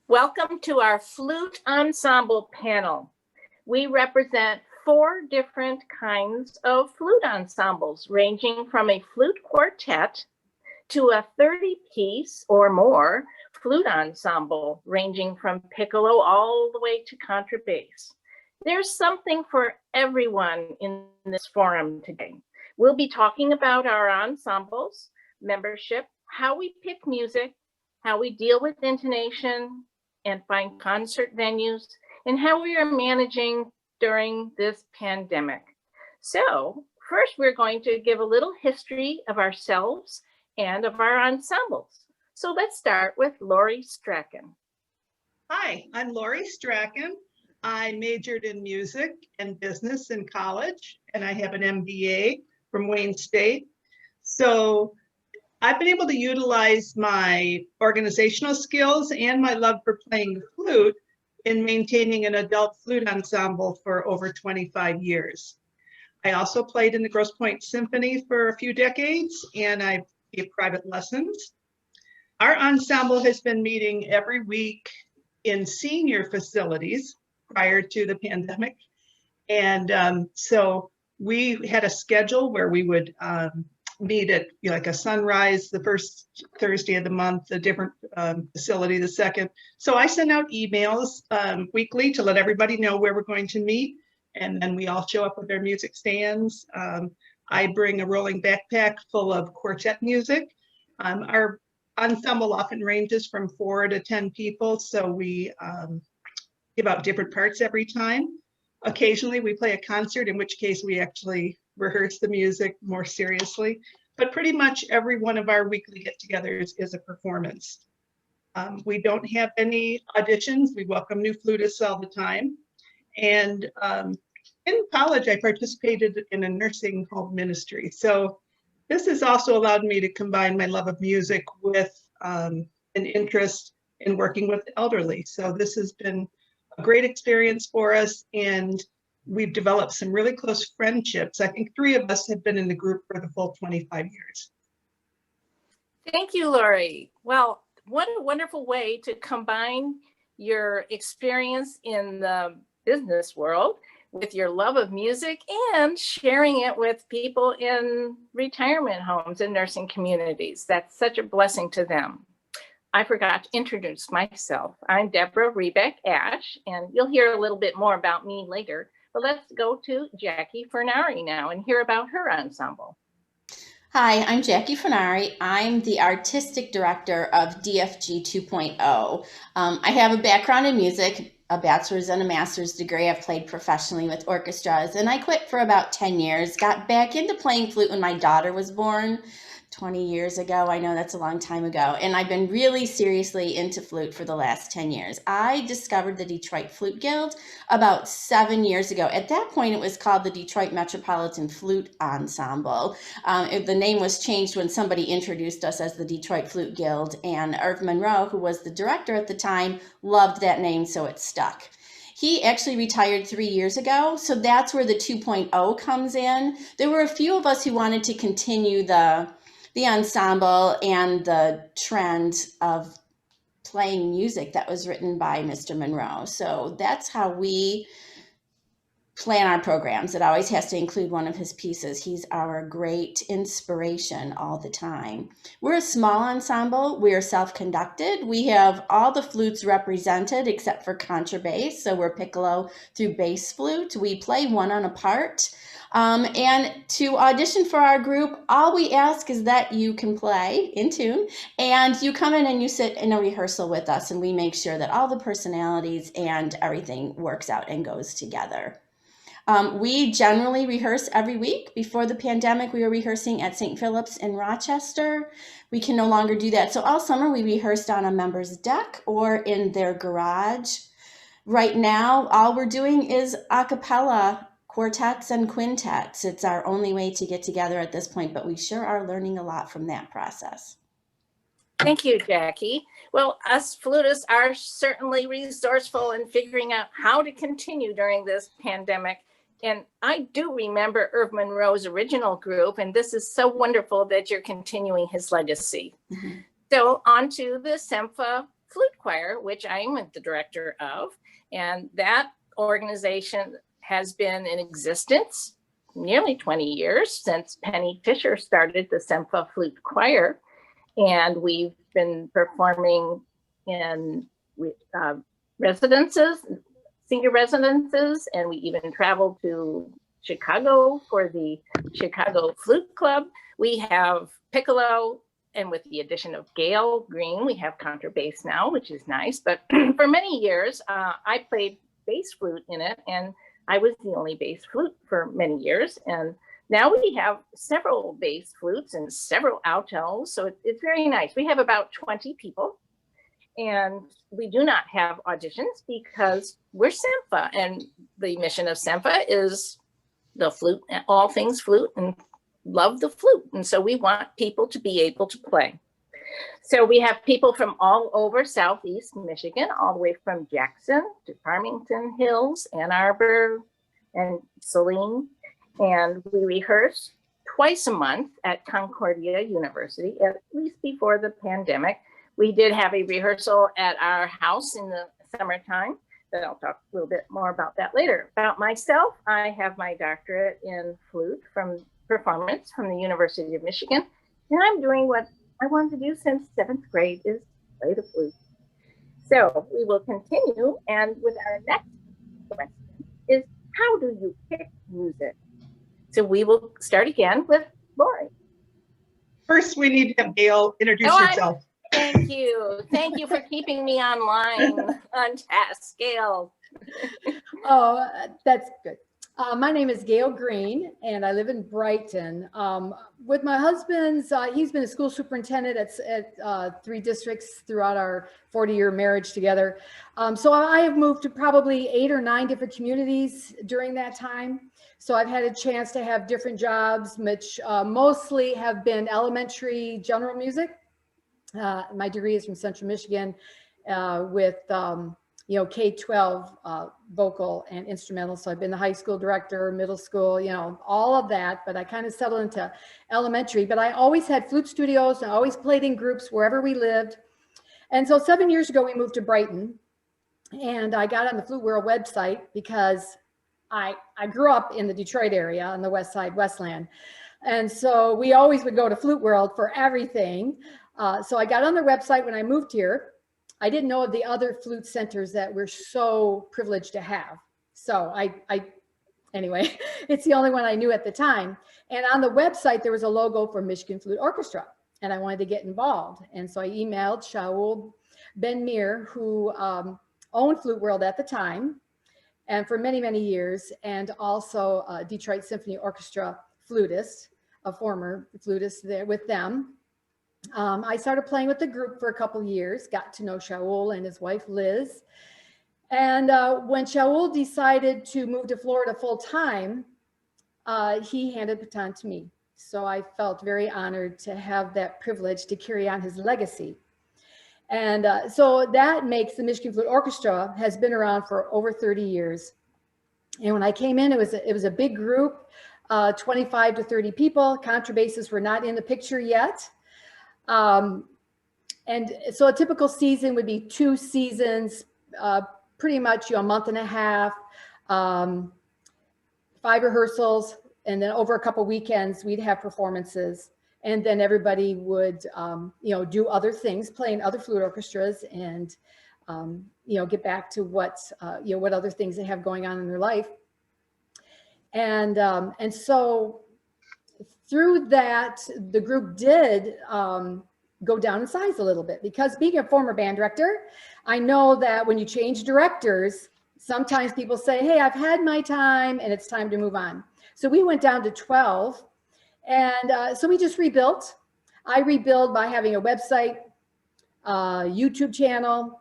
Welcome to our flute ensemble panel. We represent 4 different kinds of flute ensembles, ranging from a flute quartet to a 30-piece or more flute ensemble, ranging from piccolo all the way to contrabass. There's something for everyone in this forum today. We'll be talking about our ensembles, membership, how we pick music, how we deal with intonation and find concert venues, and how we are managing during this pandemic. So first, we're going to give a little history of ourselves and of our ensembles. So let's start with Laurie Strachan. Hi, I'm Laurie Strachan. I majored in music and business in college, and I have an MBA from Wayne State. So I've been able to utilize my organizational skills and my love for playing the flute in maintaining an adult flute ensemble for over 25 years. I also played in the Grosse Pointe Symphony for a few decades, and I gave private lessons. Our ensemble has been meeting every week in senior facilities prior to the pandemic. And so we had a schedule where we would meet at like a sunrise the first Thursday of the month, a different facility the second. So I send out emails weekly to let everybody know where we're going to meet, and then we all show up with our music stands. I bring a rolling backpack full of quartet music. Our ensemble often ranges from 4 to 10 people, so we give out different parts every time. Occasionally we play a concert, in which case we actually rehearse the music more seriously, but pretty much every one of our weekly get-togethers is a performance. We don't have any auditions. We welcome new flutists all the time. And in college, I participated in a nursing home ministry. So this has also allowed me to combine my love of music with an interest in working with the elderly. So this has been a great experience for us, and we've developed some really close friendships. I think 3 of us have been in the group for the full 25 years. Thank you, Laurie. Well, what a wonderful way to combine your experience in the business world with your love of music and sharing it with people in retirement homes and nursing communities. That's such a blessing to them. I forgot to introduce myself. I'm Deborah Rebeck Ash, and you'll hear a little bit more about me later. But let's go to Jackie Fornari now and hear about her ensemble. Hi, I'm Jackie Fornari. I'm the artistic director of DFG 2.0. I have a background in music, a bachelor's and a master's degree. I've played professionally with orchestras, and I quit for about 10 years, got back into playing flute when my daughter was born 20 years ago. I know that's a long time ago. And I've been really seriously into flute for the last 10 years. I discovered the Detroit Flute Guild about 7 years ago. At that point, it was called the Detroit Metropolitan Flute Ensemble. The name was changed when somebody introduced us as the Detroit Flute Guild, and Irv Monroe, who was the director at the time, loved that name, so it stuck. He actually retired 3 years ago, so that's where the 2.0 comes in. There were a few of us who wanted to continue the ensemble and the trend of playing music that was written by Mr. Monroe. So that's how we plan our programs. It always has to include one of his pieces. He's our great inspiration all the time. We're a small ensemble. We are self-conducted. We have all the flutes represented except for contrabass. So we're piccolo through bass flute. We play one on a part. And to audition for our group, all we ask is that you can play in tune, and you come in and you sit in a rehearsal with us, and we make sure that all the personalities and everything works out and goes together. We generally rehearse every week. Before the pandemic, we were rehearsing at St. Philip's in Rochester. We can no longer do that. So all summer we rehearsed on a member's deck or in their garage. Right now, all we're doing is a cappella quartets and quintets. It's our only way to get together at this point, but we sure are learning a lot from that process. Thank you, Jackie. Well, us flutists are certainly resourceful in figuring out how to continue during this pandemic. And I do remember Irv Monroe's original group, and this is so wonderful that you're continuing his legacy. Mm-hmm. So on to the SEMFA Flute Choir, which I'm the director of. And that organization has been in existence nearly 20 years, since Penny Fisher started the SEMFA Flute Choir. And we've been performing in residences, senior residences, and we even traveled to Chicago for the Chicago Flute Club. We have piccolo, and with the addition of Gail Green, we have contrabass now, which is nice. But for many years, I played bass flute in it, and I was the only bass flute for many years. And now we have several bass flutes and several altos, so it's very nice. We have about 20 people, and we do not have auditions because we're SEMFA, and the mission of SEMFA is the flute, all things flute, and love the flute. And so we want people to be able to play. So we have people from all over Southeast Michigan, all the way from Jackson to Farmington Hills, Ann Arbor, and Saline. And we rehearse twice a month at Concordia University, at least before the pandemic. We did have a rehearsal at our house in the summertime, but I'll talk a little bit more about that later. About myself, I have my doctorate in flute from performance from the University of Michigan, and I'm doing what I wanted to do since 7th grade, is play the flute. So we will continue, and with our next question is, how do you pick music? So we will start again with Laurie. First, we need to have Gail introduce herself. Thank you. Thank you for keeping me online on task, Gail. Oh, that's good. My name is Gail Green, and I live in Brighton. With my husband's, he's been a school superintendent at 3 districts throughout our 40-year marriage together. So I have moved to probably 8 or 9 different communities during that time. So I've had a chance to have different jobs, which mostly have been elementary general music. My degree is from Central Michigan with K-12 vocal and instrumental. So I've been the high school director, middle school, all of that, but I kind of settled into elementary. But I always had flute studios, and I always played in groups wherever we lived. And so 7 years ago, we moved to Brighton, and I got on the Flute World website because I grew up in the Detroit area on the west side, Westland. And so we always would go to Flute World for everything. So I got on their website when I moved here. I didn't know of the other flute centers that we're so privileged to have. So anyway, it's the only one I knew at the time. And on the website, there was a logo for Michigan Flute Orchestra, and I wanted to get involved. And so I emailed Shaul Ben-Mir, who owned Flute World at the time, and for many, many years, and also Detroit Symphony Orchestra flutist, a former flutist there with them. I started playing with the group for a couple of years, got to know Shaul and his wife, Liz. And when Shaul decided to move to Florida full time, he handed the baton to me. So I felt very honored to have that privilege to carry on his legacy. And so that makes the Michigan Flute Orchestra has been around for over 30 years. And when I came in, it was a big group, 25 to 30 people. Contrabasses were not in the picture yet. And so a typical season would be 2 seasons, pretty much a month and a half, 5 rehearsals, and then over a couple weekends we'd have performances, and then everybody would do other things, play in other flute orchestras, and get back to what other things they have going on in their life. And so through that, the group did go down in size a little bit, because being a former band director, I know that when you change directors, sometimes people say, hey, I've had my time and it's time to move on. So we went down to 12, and so we just rebuilt. I rebuild by having a website, YouTube channel.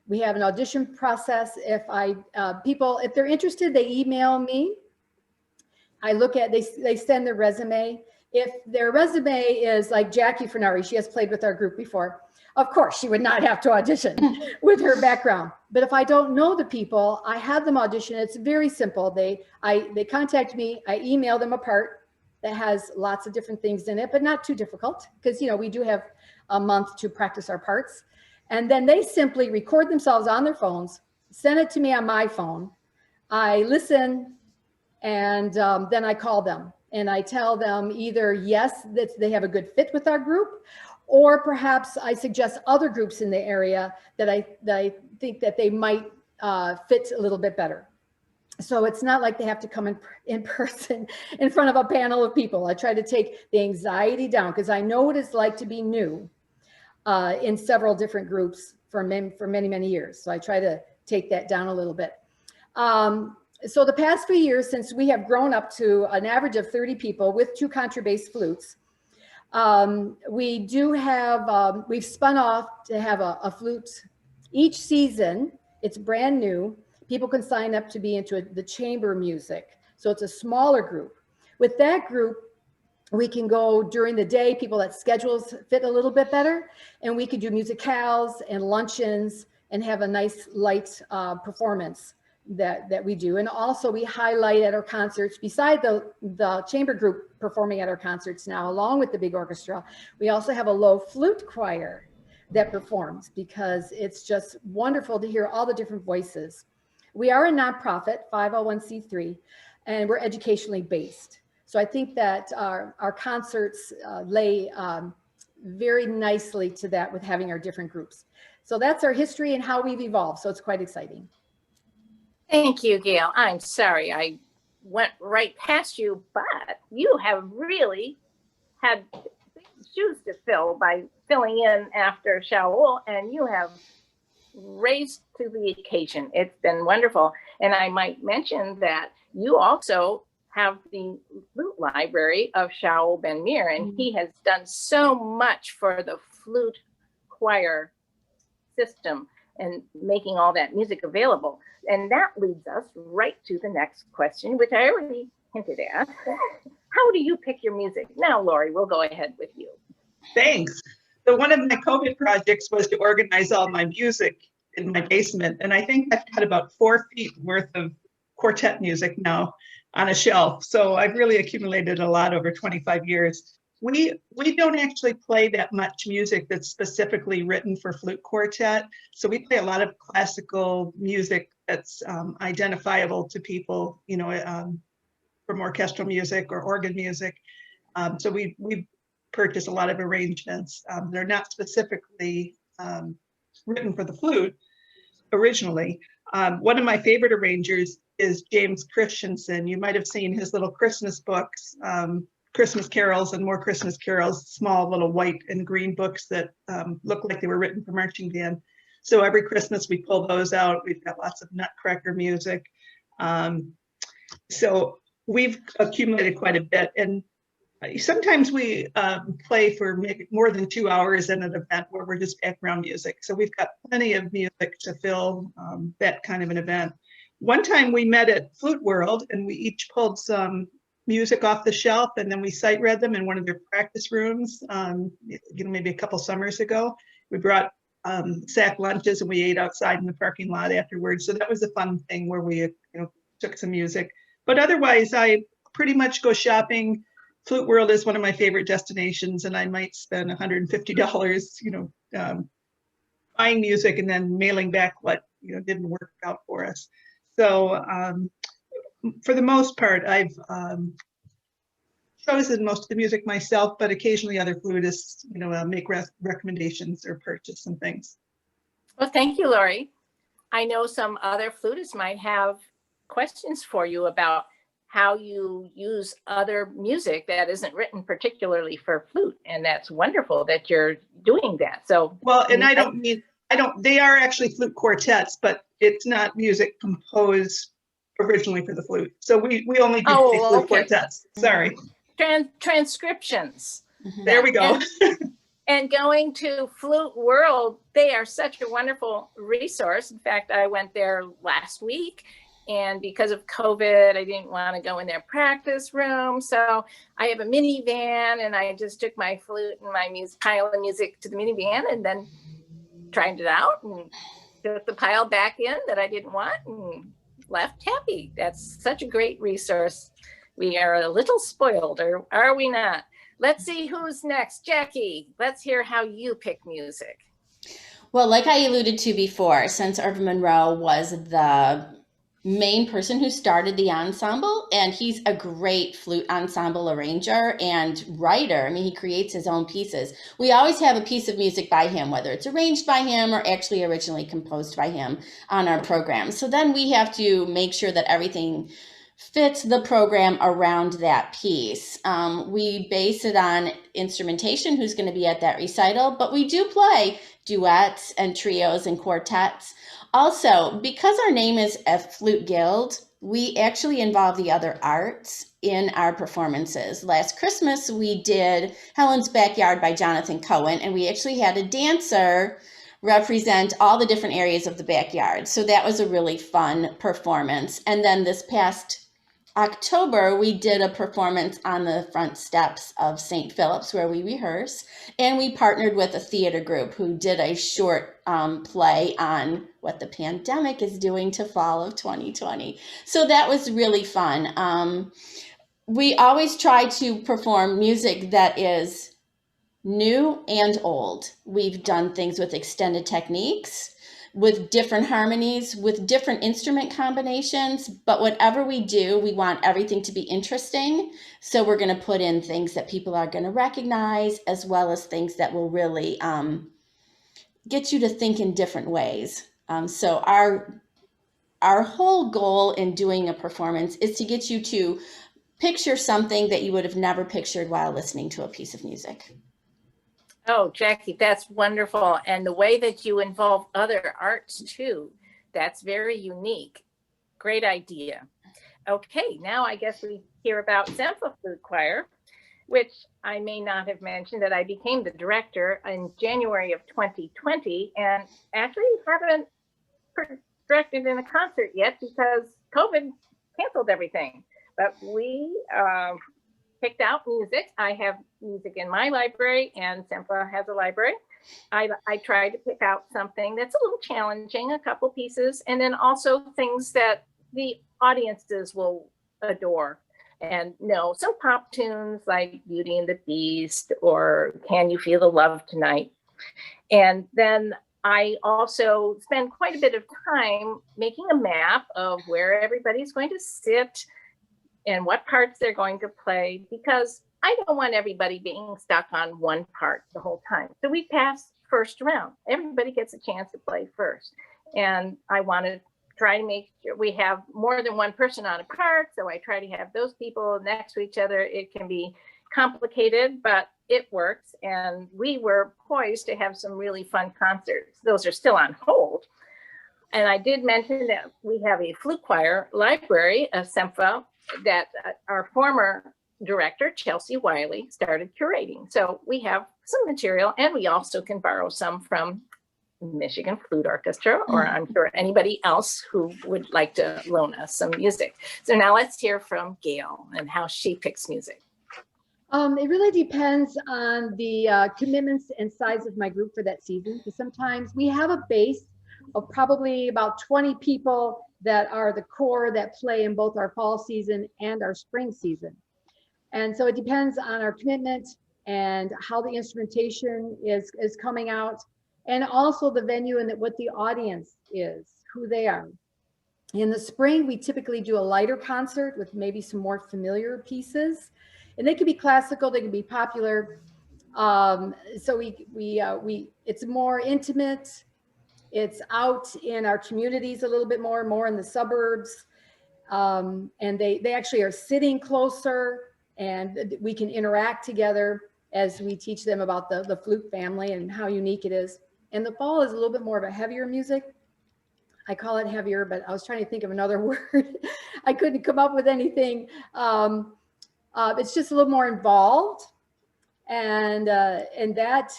We have an audition process. If they're interested, they email me. I look at, they send their resume. If their resume is like Jackie Fornari, she has played with our group before, of course she would not have to audition with her background. But if I don't know the people, I have them audition. It's very simple. They contact me, I email them a part that has lots of different things in it, but not too difficult, because we do have a month to practice our parts. And then they simply record themselves on their phones, send it to me on my phone. I listen, and then I call them and I tell them either yes, that they have a good fit with our group, or perhaps I suggest other groups in the area that I think that they might fit a little bit better. So it's not like they have to come in person in front of a panel of people. I try to take the anxiety down, because I know what it's like to be new in several different groups for many years. So I try to take that down a little bit. So the past few years, since we have grown up to an average of 30 people with 2 contrabass flutes, we do have, we've spun off to have a flute each season. It's brand new. People can sign up to be into the chamber music. So it's a smaller group. With that group, we can go during the day, people that schedules fit a little bit better, and we could do musicales and luncheons and have a nice light performance that we do. And also we highlight at our concerts, beside the chamber group performing at our concerts now, along with the big orchestra, we also have a low flute choir that performs, because it's just wonderful to hear all the different voices. We are a nonprofit, 501c3, and we're educationally based. So I think that our concerts lay very nicely to that with having our different groups. So that's our history and how we've evolved. So it's quite exciting. Thank you, Gail. I'm sorry I went right past you, but you have really had shoes to fill by filling in after Shaul, and you have raised to the occasion. It's been wonderful. And I might mention that you also have the flute library of Shaul Ben Mir, and he has done so much for the flute choir system and making all that music available. And that leads us right to the next question, which I already hinted at. How do you pick your music? Now, Laurie, we'll go ahead with you. Thanks. So one of my COVID projects was to organize all my music in my basement. And I think I've got about 4 feet worth of quartet music now on a shelf. So I've really accumulated a lot over 25 years. We don't actually play that much music that's specifically written for flute quartet. So we play a lot of classical music that's identifiable to people, you know, from orchestral music or organ music. So we purchase a lot of arrangements. They're not specifically written for the flute originally. One of my favorite arrangers is James Christensen. You might have seen his little Christmas books, Christmas carols and more Christmas carols, small little white and green books that look like they were written for marching band. So every Christmas we pull those out. We've got lots of Nutcracker music. So we've accumulated quite a bit. And sometimes we play for maybe more than 2 hours in an event where we're just background music. So we've got plenty of music to fill that kind of an event. One time we met at Flute World and we each pulled some music off the shelf, and then we sight read them in one of their practice rooms, you know, maybe a couple summers ago. We brought sack lunches and we ate outside in the parking lot afterwards. So that was a fun thing where we, you know, took some music. But otherwise, I pretty much go shopping. Flute World is one of my favorite destinations, and I might spend $150, you know, buying music and then mailing back what, you know, didn't work out for us. So for the most part, I've chosen most of the music myself, but occasionally other flutists, you know, make recommendations or purchase some things. Well, thank you, Laurie. I know some other flutists might have questions for you about how you use other music that isn't written particularly for flute. And that's wonderful that you're doing that. So, well, and they are actually flute quartets, but it's not music composed originally for the flute. So we only do flute quartets. Sorry. Transcriptions. There we go. And going to Flute World, they are such a wonderful resource. In fact, I went there last week, and because of COVID, I didn't want to go in their practice room. So I have a minivan, and I just took my flute and my pile of music to the minivan, and then tried it out and took the pile back in that I didn't want and left happy. That's such a great resource. We are a little spoiled, or are we not? Let's see who's next. Jackie, let's hear how you pick music. Well, like I alluded to before, since Irvin Monroe was the main person who started the ensemble, and he's a great flute ensemble arranger and writer. I mean, he creates his own pieces. We always have a piece of music by him, whether it's arranged by him or actually originally composed by him on our program. So then we have to make sure that everything fits the program around that piece. We base it on instrumentation, who's going to be at that recital, but we do play duets and trios and quartets. Also, because our name is F Flute Guild, we actually involve the other arts in our performances. Last Christmas, we did Helen's Backyard by Jonathan Cohen, and we actually had a dancer represent all the different areas of the backyard. So that was a really fun performance. And then this past October, we did a performance on the front steps of St. Philip's where we rehearse, and we partnered with a theater group who did a short play on what the pandemic is doing to fall of 2020. So that was really fun. We always try to perform music that is new and old. We've done things with extended techniques, with different harmonies, with different instrument combinations, but whatever we do, we want everything to be interesting. So we're going to put in things that people are going to recognize, as well as things that will really get you to think in different ways. So our whole goal in doing a performance is to get you to picture something that you would have never pictured while listening to a piece of music. Oh, Jackie, that's wonderful. And the way that you involve other arts too, that's very unique. Great idea. Okay, now I guess we hear about SEMFA Flute Choir, which I may not have mentioned that I became the director in January of 2020, and actually haven't directed in a concert yet because COVID canceled everything. But we picked out music. I have music in my library, and SEMFA has a library. I tried to pick out something that's a little challenging, a couple pieces, and then also things that the audiences will adore. And know some pop tunes like Beauty and the Beast or Can You Feel the Love Tonight? And then I also spend quite a bit of time making a map of where everybody's going to sit and what parts they're going to play, because I don't want everybody being stuck on one part the whole time. So we pass first round. Everybody gets a chance to play first. And I want to try to make sure we have more than one person on a part. So I try to have those people next to each other. It can be complicated, but it works. And we were poised to have some really fun concerts. Those are still on hold. And I did mention that we have a flute choir library, a SEMFA, that our former director, Chelsea Wiley, started curating. So we have some material, and we also can borrow some from Michigan Flute Orchestra, or I'm sure anybody else who would like to loan us some music. So now let's hear from Gail and how she picks music. It really depends on the commitments and size of my group for that season. Because sometimes we have a base of probably about 20 people that are the core that play in both our fall season and our spring season. And so it depends on our commitment and how the instrumentation is coming out, and also the venue and what the audience is, who they are. In the spring, we typically do a lighter concert with maybe some more familiar pieces, and they could be classical, they could be popular. So it's more intimate. It's out in our communities a little bit more in the suburbs. And they actually are sitting closer, and we can interact together as we teach them about the flute family and how unique it is. And the fall is a little bit more of a heavier music. I call it heavier, but I was trying to think of another word. I couldn't come up with anything. It's just a little more involved. And that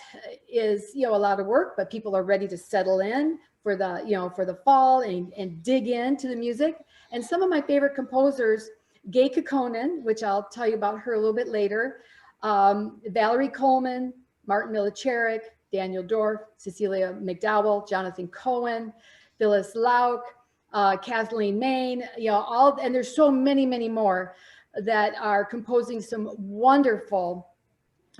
is, a lot of work, but people are ready to settle in for the fall and dig into the music. And some of my favorite composers, Gail Kekkonen, which I'll tell you about her a little bit later, Valerie Coleman, Martin Milicharik, Daniel Dorff, Cecilia McDowell, Jonathan Cohen, Phyllis Lauk, Kathleen Main, and there's so many more that are composing some wonderful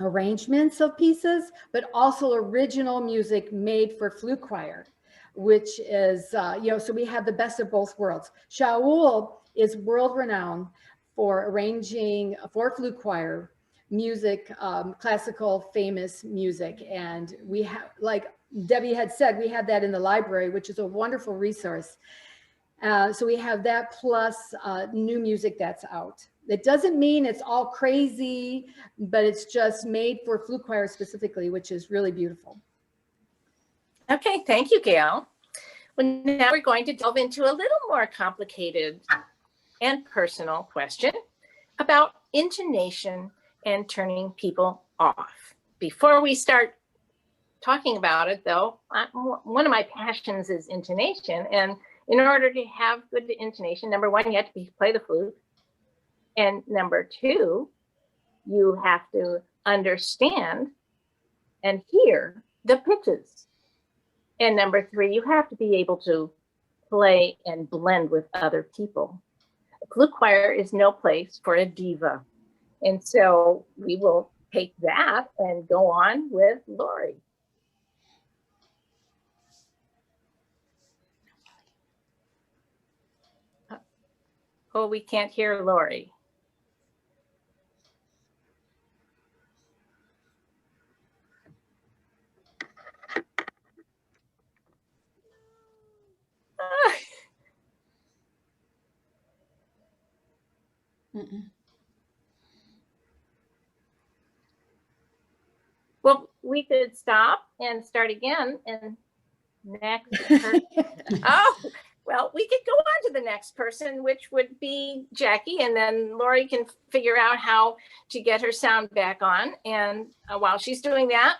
arrangements of pieces, but also original music made for flute choir, which is, so we have the best of both worlds. Shaul is world renowned for arranging for flute choir music, classical famous music. And we have, like Debbie had said, we have that in the library, which is a wonderful resource. So we have that plus new music that's out. It doesn't mean it's all crazy, but it's just made for flute choir specifically, which is really beautiful. Okay, thank you, Gail. Well, now we're going to delve into a little more complicated and personal question about intonation and turning people off. Before we start talking about it, though, one of my passions is intonation. And in order to have good intonation, number one, you have to play the flute. And number two, you have to understand and hear the pitches. And number three, you have to be able to play and blend with other people. A flute choir is no place for a diva. And so we will take that and go on with Laurie. Oh, we can't hear Laurie. Well, we could stop and start again and next person. Oh, well, we could go on to the next person, which would be Jackie, and then Laurie can figure out how to get her sound back on. And while she's doing that,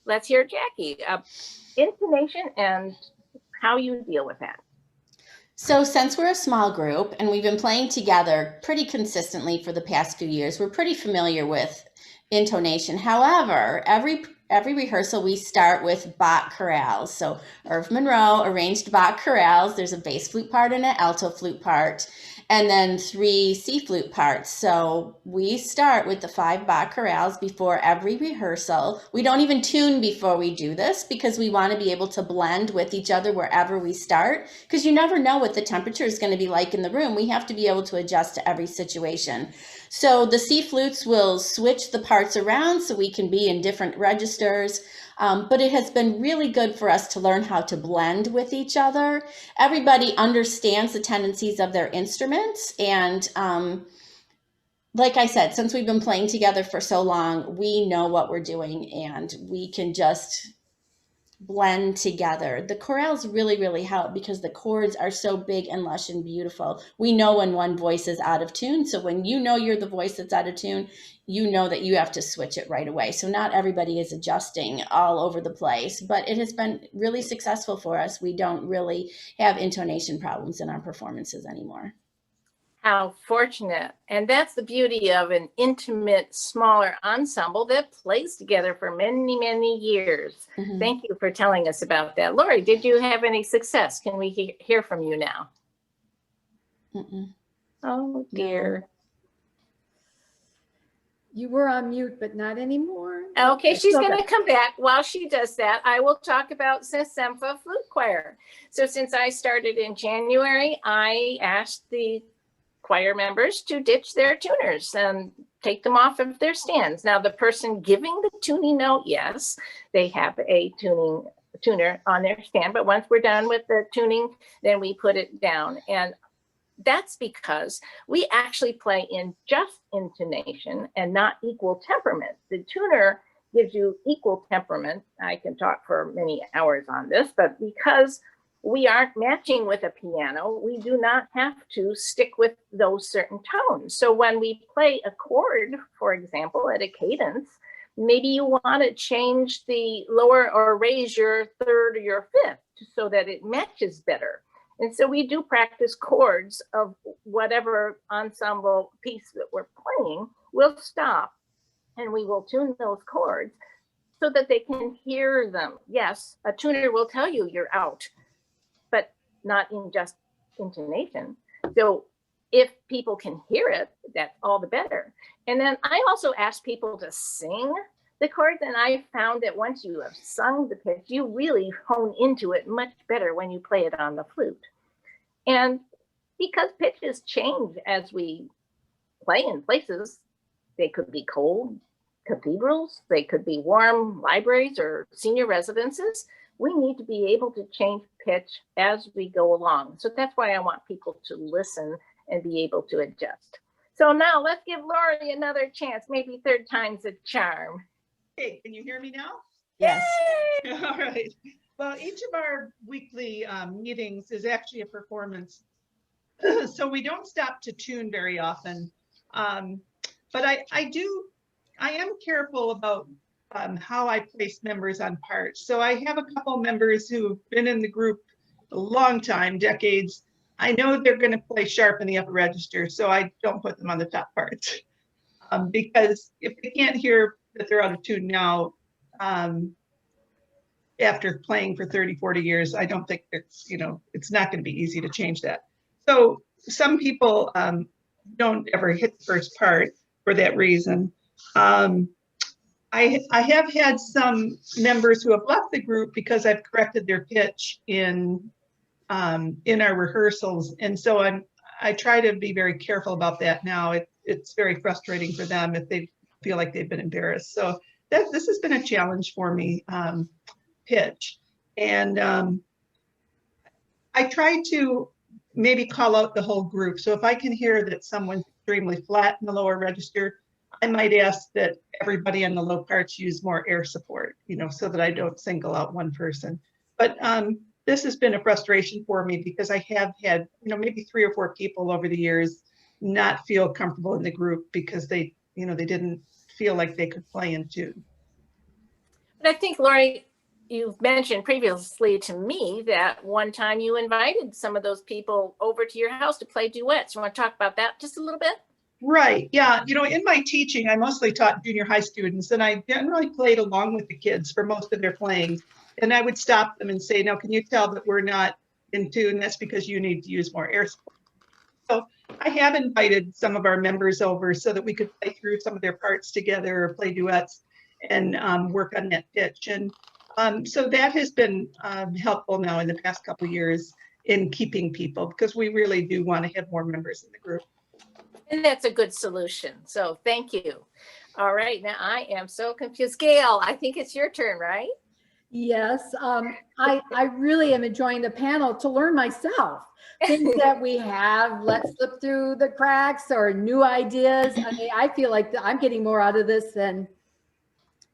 let's hear Jackie. Intonation and how you deal with that. So since we're a small group and we've been playing together pretty consistently for the past few years, we're pretty familiar with intonation. However, every rehearsal we start with Bach chorales. So Irv Monroe arranged Bach chorales. There's a bass flute part and an alto flute part, and then 3 C flute parts. So we start with the 5 Bach chorales before every rehearsal. We don't even tune before we do this because we want to be able to blend with each other wherever we start, because you never know what the temperature is going to be like in the room. We have to be able to adjust to every situation. So the C flutes will switch the parts around so we can be in different registers. But it has been really good for us to learn how to blend with each other. Everybody understands the tendencies of their instruments. And like I said, since we've been playing together for so long, we know what we're doing and we can just blend together. The chorales really, really help because the chords are so big and lush and beautiful. We know when one voice is out of tune. So when you know you're the voice that's out of tune, you know that you have to switch it right away. So not everybody is adjusting all over the place, but it has been really successful for us. We don't really have intonation problems in our performances anymore. How fortunate. And that's the beauty of an intimate, smaller ensemble that plays together for many, many years. Mm-hmm. Thank you for telling us about that. Laurie, did you have any success? Can we hear from you now? Mm-mm. Oh, dear. No. You were on mute, but not anymore. Okay, she's going to come back. While she does that, I will talk about SEMFA Flute Choir. So since I started in January, I asked the choir members to ditch their tuners and take them off of their stands. Now, the person giving the tuning note, yes, they have a tuner on their stand, but once we're done with the tuning, then we put it down. And that's because we actually play in just intonation and not equal temperament. The tuner gives you equal temperament. I can talk for many hours on this, but because we aren't matching with a piano, we do not have to stick with those certain tones. So when we play a chord, for example, at a cadence, maybe you want to change the lower or raise your third or your fifth so that it matches better. And so we do practice chords of whatever ensemble piece that we're playing. We'll stop and we will tune those chords so that they can hear them. Yes, a tuner will tell you you're out, but not in just intonation. So if people can hear it, that's all the better. And then I also ask people to sing the chords, and I found that once you have sung the pitch, you really hone into it much better when you play it on the flute. And because pitches change as we play in places, they could be cold cathedrals, they could be warm libraries or senior residences. We need to be able to change pitch as we go along. So that's why I want people to listen and be able to adjust. So now let's give Laurie another chance, maybe third time's a charm. Hey, can you hear me now? Yes. All right. Well, each of our weekly meetings is actually a performance. So we don't stop to tune very often. But I am careful about how I place members on parts. So I have a couple members who've been in the group a long time, decades. I know they're going to play sharp in the upper register, so I don't put them on the top parts. Because if they can't hear that they're out of tune now, after playing for 30, 40 years, I don't think it's, it's not going to be easy to change that. So some people don't ever hit the first part for that reason. I have had some members who have left the group because I've corrected their pitch in our rehearsals, and so I try to be very careful about that now. It's very frustrating for them if they feel like they've been embarrassed. So this has been a challenge for me, pitch, and I try to maybe call out the whole group. So if I can hear that someone's extremely flat in the lower register, I might ask that everybody on the low parts use more air support, so that I don't single out one person. But this has been a frustration for me because I have had, maybe 3 or 4 people over the years not feel comfortable in the group because they didn't feel like they could play in tune. But I think, Laurie, you've mentioned previously to me that one time you invited some of those people over to your house to play duets. You want to talk about that just a little bit? Right. Yeah. In my teaching, I mostly taught junior high students, and I generally played along with the kids for most of their playing. And I would stop them and say, "Now, can you tell that we're not in tune? That's because you need to use more air support." So I have invited some of our members over so that we could play through some of their parts together or play duets and work on that pitch. And so that has been helpful now in the past couple of years in keeping people, because we really do want to have more members in the group. And that's a good solution. So thank you. All right. Now I am so confused. Gail, I think it's your turn, right? Yes. I really am enjoying the panel to learn myself. Things that we have let slip through the cracks or new ideas. I mean, I feel like I'm getting more out of this than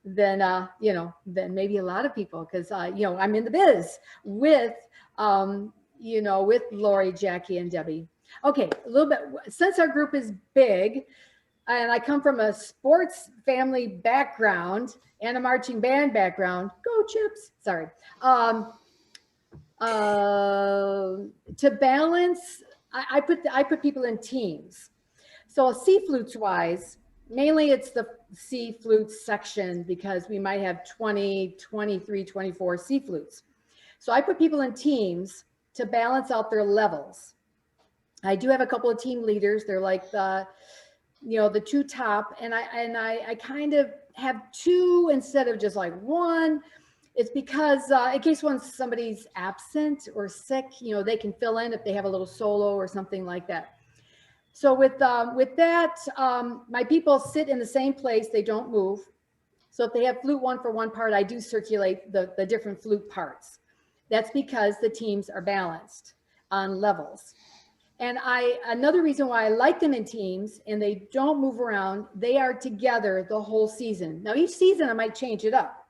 maybe a lot of people, because I'm in the biz with with Laurie, Jackie, and Debbie. Okay, a little bit, since our group is big and I come from a sports family background and a marching band background, go Chips, sorry. To balance, I put people in teams. So C flutes wise, mainly it's the C flutes section because we might have 20, 23, 24 C flutes. So I put people in teams to balance out their levels. I do have a couple of team leaders. They're like the 2 top, and I kind of have 2 instead of just like 1. It's because in case somebody's absent or sick, they can fill in if they have a little solo or something like that. So with that, my people sit in the same place. They don't move. So if they have flute 1 for one part, I do circulate the different flute parts. That's because the teams are balanced on levels. And another reason why I like them in teams and they don't move around, they are together the whole season. Now, each season I might change it up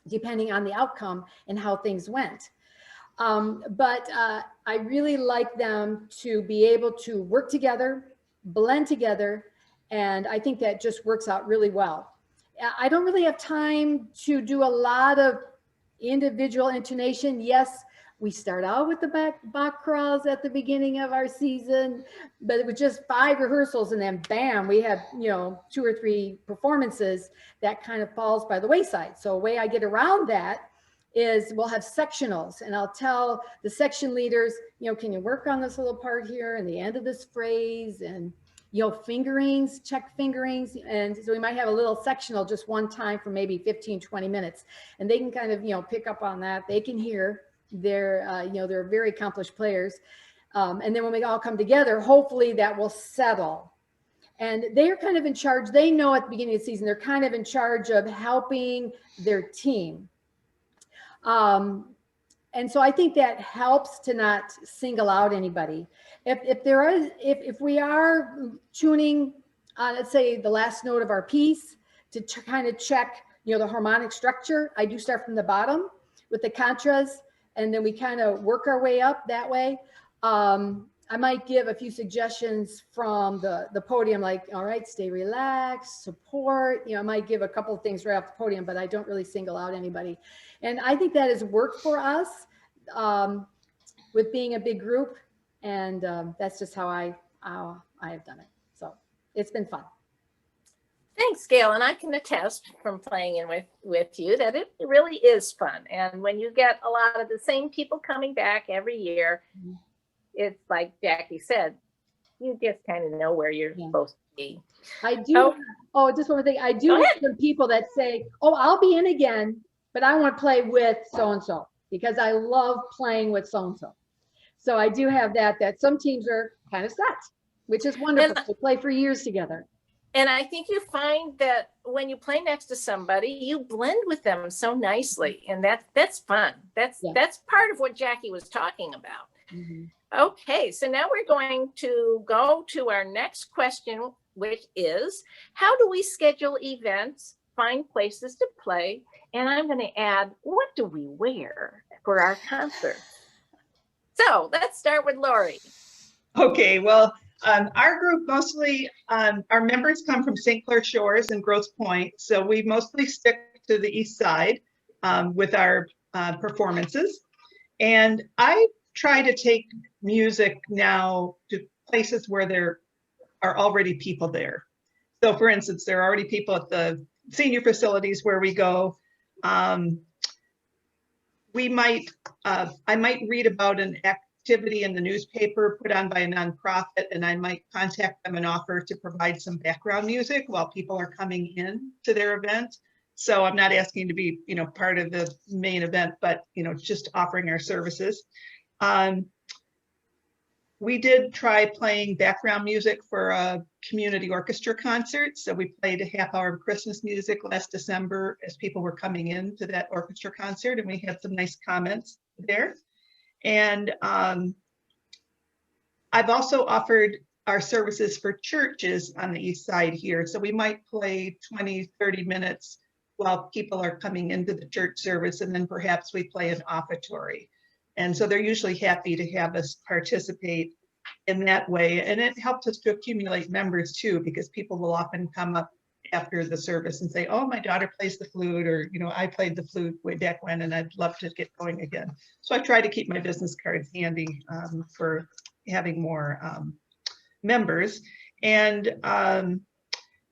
depending on the outcome and how things went. But I really like them to be able to work together, blend together, and I think that just works out really well. I don't really have time to do a lot of individual intonation. Yes, we start out with the Bach chorales at the beginning of our season, but it was just 5 rehearsals and then bam, we have 2 or 3 performances. That kind of falls by the wayside. So a way I get around that is we'll have sectionals, and I'll tell the section leaders, can you work on this little part here and the end of this phrase, and fingerings, check fingerings. And so we might have a little sectional just one time for maybe 15, 20 minutes. And they can kind of, pick up on that. They can hear. They're very accomplished players. And then when we all come together, hopefully that will settle. And they're kind of in charge. They know at the beginning of the season, they're kind of in charge of helping their team. And so I think that helps to not single out anybody. If we are tuning, let's say the last note of our piece to kind of check, the harmonic structure, I do start from the bottom with the contras, and then we kind of work our way up that way. I might give a few suggestions from the podium, like, all right, stay relaxed, support. I might give a couple of things right off the podium, but I don't really single out anybody. And I think that has worked for us with being a big group. And that's just how I have done it. So it's been fun. Thanks, Gail. And I can attest from playing in with you that it really is fun. And when you get a lot of the same people coming back every year, it's like Jackie said, you just kind of know where you're supposed to be. I do. Oh, just one more thing. I do have some people that say, oh, I'll be in again, but I want to play with so-and-so because I love playing with so-and-so. So I do have that some teams are kind of set, which is wonderful. We play for years together. And I think you find that when you play next to somebody, you blend with them so nicely. And that's fun. That's part of what Jackie was talking about. Mm-hmm. Okay, so now we're going to go to our next question, which is, how do we schedule events, find places to play? And I'm going to add, what do we wear for our concert? So let's start with Laurie. Okay, well, our group mostly, our members come from St. Clair Shores and Grosse Pointe. So we mostly stick to the east side with our performances. And I try to take music now to places where there are already people there. So for instance, there are already people at the senior facilities where we go. We might, I might read about an activity in the newspaper put on by a nonprofit, and I might contact them and offer to provide some background music while people are coming in to their event. So I'm not asking to be, part of the main event, but, just offering our services. We did try playing background music for a community orchestra concert. So we played a half hour of Christmas music last December as people were coming in to that orchestra concert, and we had some nice comments there. And I've also offered our services for churches on the east side here. So we might play 20, 30 minutes while people are coming into the church service, and then perhaps we play an offertory. And so they're usually happy to have us participate in that way. And it helps us to accumulate members too, because people will often come up after the service and say, oh, my daughter plays the flute, or, I played the flute way back when, and I'd love to get going again. So I try to keep my business cards handy for having more members. And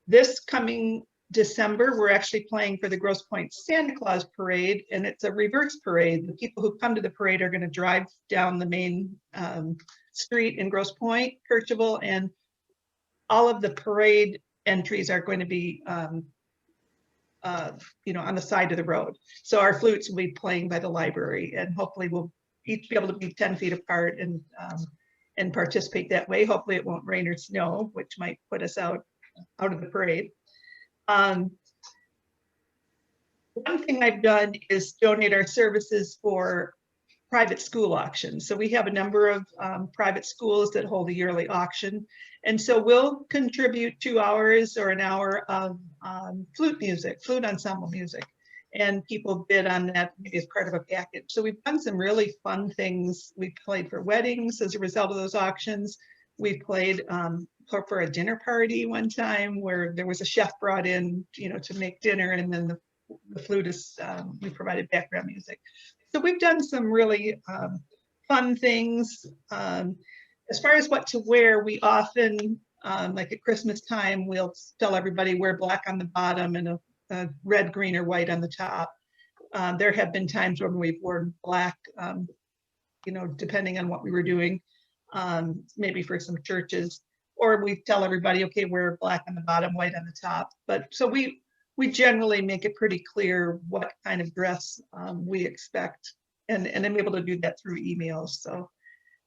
this coming December, we're actually playing for the Grosse Pointe Santa Claus Parade, and it's a reverse parade. The people who come to the parade are going to drive down the main street in Grosse Pointe, Kercheval, and all of the parade entries are going to be, on the side of the road. So our flutes will be playing by the library, and hopefully we'll each be able to be 10 feet apart and participate that way. Hopefully it won't rain or snow, which might put us out of the parade. One thing I've done is donate our services for private school auctions. So we have a number of private schools that hold a yearly auction. And so we'll contribute 2 hours or an hour of flute ensemble music. And people bid on that maybe as part of a package. So we've done some really fun things. We played for weddings as a result of those auctions. We played for a dinner party one time where there was a chef brought in, to make dinner, and then the flutist, we provided background music. So we've done some really fun things. As far as what to wear, we often, like at Christmas time, we'll tell everybody wear black on the bottom and a red, green, or white on the top. There have been times when we've worn black, depending on what we were doing, maybe for some churches. or we tell everybody, okay, wear black on the bottom, white on the top. But so we generally make it pretty clear what kind of dress we expect, and I'm able to do that through emails. So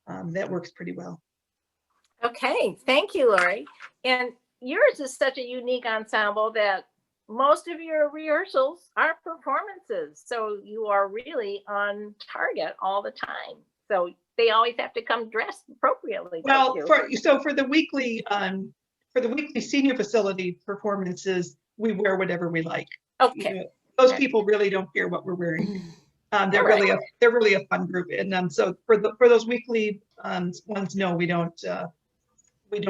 that works pretty well. Okay, thank you, Laurie. And yours is such a unique ensemble that most of your rehearsals are performances. So you are really on target all the time. So they always have to come dressed appropriately. Well, for the weekly senior facility performances, we wear whatever we like. Okay. You know, those people really don't care what we're wearing. They're really a fun group, and so for those weekly ones, no, we don't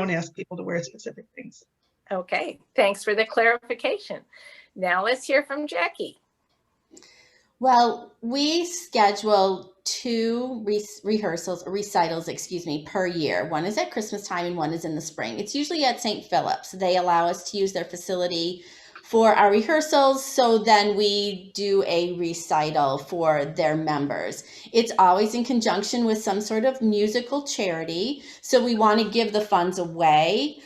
ask people to wear specific things. Okay, thanks for the clarification. Now let's hear from Jackie. Well, we schedule two recitals, per year. One is at Christmas time and one is in the spring. It's usually at St. Philip's. They allow us to use their facility for our rehearsals, so then we do a recital for their members. It's always in conjunction with some sort of musical charity, so we want to give the funds away.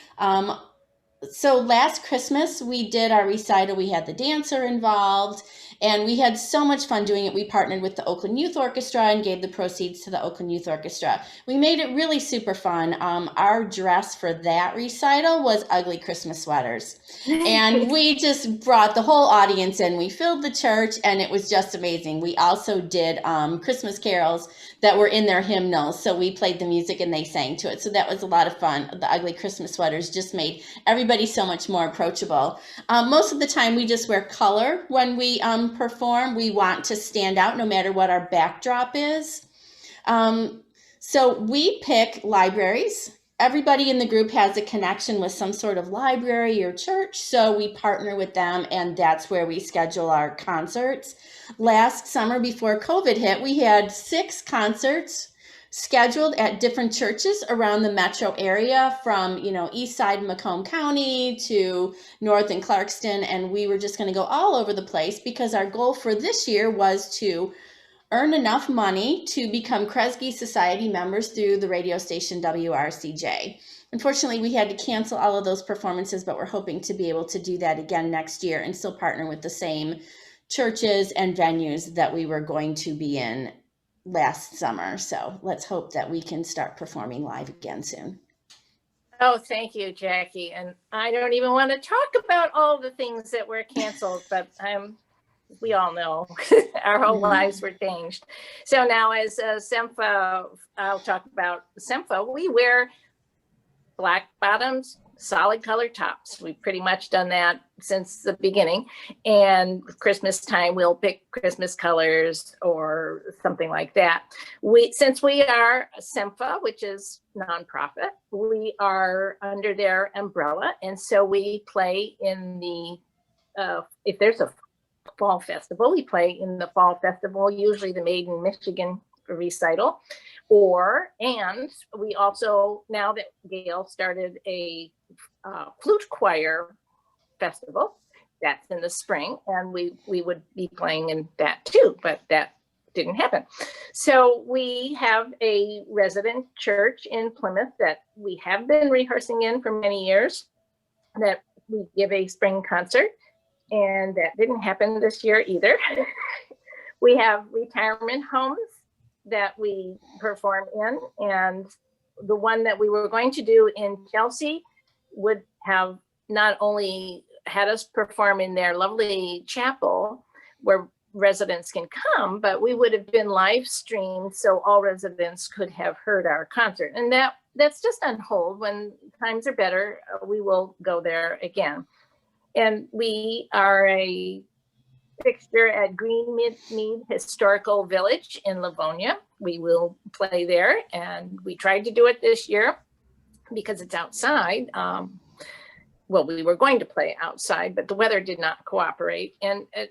So last Christmas we did our recital. We had the dancer involved, and we had so much fun doing it. We partnered with the Oakland Youth Orchestra and gave the proceeds to the Oakland Youth Orchestra. We made it really super fun. Our dress for that recital was ugly Christmas sweaters. And we just brought the whole audience in. We filled the church, and it was just amazing. We also did Christmas carols that were in their hymnals. So we played the music and they sang to it. So that was a lot of fun. The ugly Christmas sweaters just made everybody so much more approachable. Most of the time we just wear color when we perform. We want to stand out no matter what our backdrop is. So we pick libraries. Everybody in the group has a connection with some sort of library or church, so we partner with them, and that's where we schedule our concerts. Last summer, before COVID hit, we had 6 concerts scheduled at different churches around the metro area, from east side Macomb County to north in Clarkston, and we were just going to go all over the place because our goal for this year was to earn enough money to become Kresge Society members through the radio station WRCJ. Unfortunately, we had to cancel all of those performances, but we're hoping to be able to do that again next year and still partner with the same churches and venues that we were going to be in last summer. So let's hope that we can start performing live again soon. Oh, thank you, Jackie. And I don't even want to talk about all the things that were canceled, but we all know our whole lives were changed. So now as SEMFA, I'll talk about SEMFA. We wear black bottoms, solid color tops. We've pretty much done that since the beginning. And Christmas time, we'll pick Christmas colors or something like that. Since we are SEMFA, which is nonprofit, we are under their umbrella. And so we play in the, if there's a fall festival, we play in the fall festival, usually the Made in Michigan recital. And we also, now that Gail started a flute choir festival, that's in the spring, and we would be playing in that too, but that didn't happen. So we have a resident church in Plymouth that we have been rehearsing in for many years, that we give a spring concert, and that didn't happen this year either. We have retirement homes that we perform in, and the one that we were going to do in Chelsea would have not only had us perform in their lovely chapel where residents can come, but we would have been live streamed so all residents could have heard our concert. And that's just on hold. When times are better, we will go there again. And we are a fixture at Greenmead Historical Village in Livonia. We will play there, and we tried to do it this year because it's outside. Well, we were going to play outside, but the weather did not cooperate. And at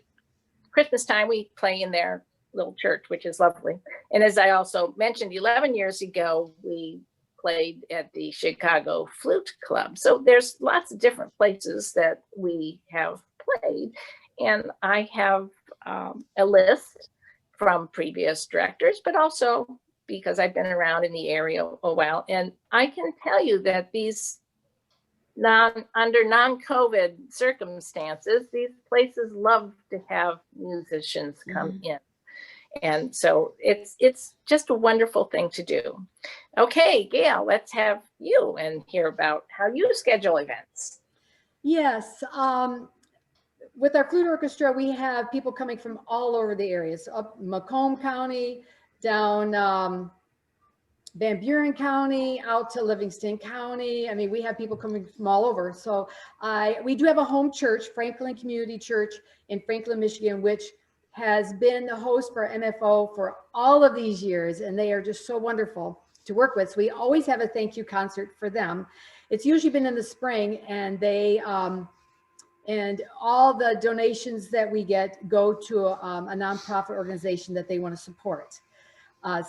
Christmas time, we play in their little church, which is lovely. And as I also mentioned, 11 years ago, we played at the Chicago Flute Club. So there's lots of different places that we have played. And I have a list from previous directors, but also because I've been around in the area a while. And I can tell you that these under non-COVID circumstances, these places love to have musicians come in. And so it's just a wonderful thing to do. Okay, Gail, let's have you and hear about how you schedule events. Yes. With our flute orchestra, we have people coming from all over the areas, up Macomb County, down Van Buren County, out to Livingston County. I mean, we have people coming from all over. So we do have a home church, Franklin Community Church in Franklin, Michigan, which has been the host for MFO for all of these years. And they are just so wonderful to work with. So we always have a thank you concert for them. It's usually been in the spring, and they, and all the donations that we get go to a nonprofit organization that they want to support.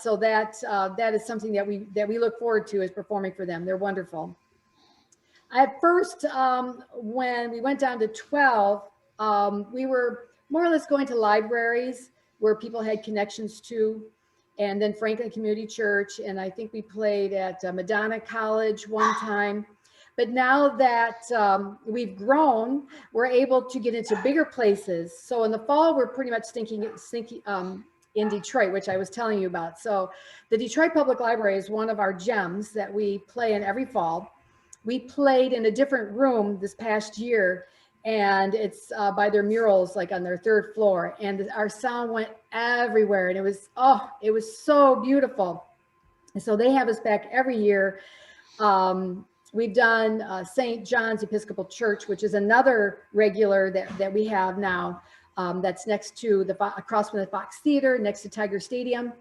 So that is something that we look forward to, is performing for them. They're wonderful. At first, when we went down to 12, we were more or less going to libraries where people had connections to, and then Franklin Community Church, and I think we played at Madonna College one time. But now that we've grown, we're able to get into bigger places. So in the fall, we're pretty much thinking in Detroit, which I was telling you about. So the Detroit Public Library is one of our gems that we play in every fall. We played in a different room this past year, and it's by their murals, like on their 3rd floor. And our sound went everywhere, and it was so beautiful. And so they have us back every year. We've done St. John's Episcopal Church, which is another regular that we have now. That's next to across from the Fox Theater, next to Tiger Stadium.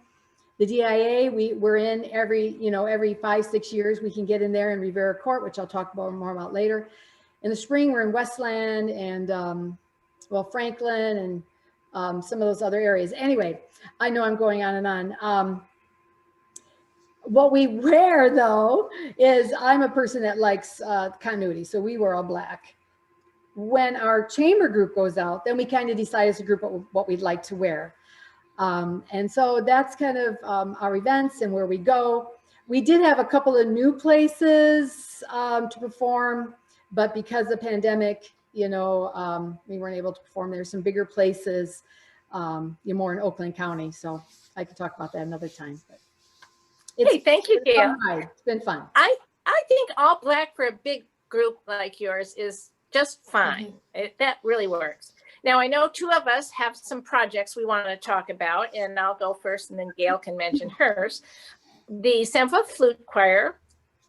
The DIA, we're in every 5-6 years. We can get in there in Rivera Court, which I'll talk more about later. In the spring, we're in Westland and Franklin and some of those other areas. Anyway, I know I'm going on and on. What we wear, though, is I'm a person that likes continuity, so we wear all black. When our chamber group goes out, then we kind of decide as a group what we'd like to wear. And so that's kind of our events and where we go. We did have a couple of new places to perform, but because of the pandemic, we weren't able to perform. There's some bigger places, more in Oakland County. So I could talk about that another time. But hey, thank you, Gail. It's been fun. I think all black for a big group like yours is just fine. That really works. Now, I know 2 of us have some projects we want to talk about, and I'll go first and then Gail can mention hers. The SEMFA Flute Choir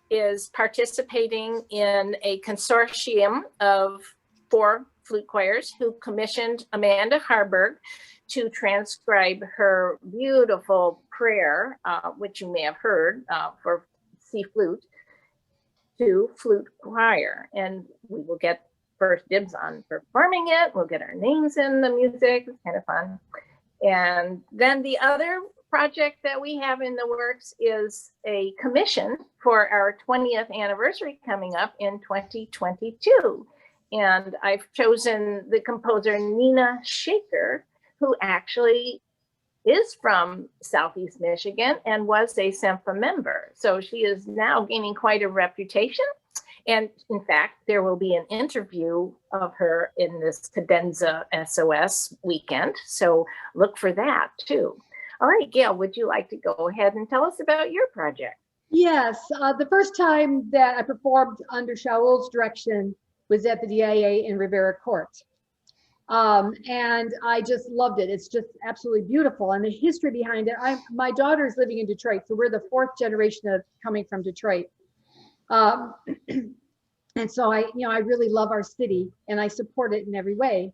is participating in a consortium of 4 flute choirs who commissioned Amanda Harburg to transcribe her beautiful prayer, which you may have heard for C Flute, to flute choir. And we will get first dibs on performing it. We'll get our names in the music. It's kind of fun. And then the other project that we have in the works is a commission for our 20th anniversary coming up in 2022. And I've chosen the composer Nina Shaker, who actually is from Southeast Michigan and was a SEMFA member. So she is now gaining quite a reputation. And in fact, there will be an interview of her in this Cadenza SOS weekend. So look for that too. All right, Gail, would you like to go ahead and tell us about your project? Yes, the first time that I performed under Shaul's direction was at the DIA in Rivera Court. And I just loved it. It's just absolutely beautiful. And the history behind it, my daughter's living in Detroit, so we're the 4th generation of coming from Detroit. And so I really love our city and I support it in every way.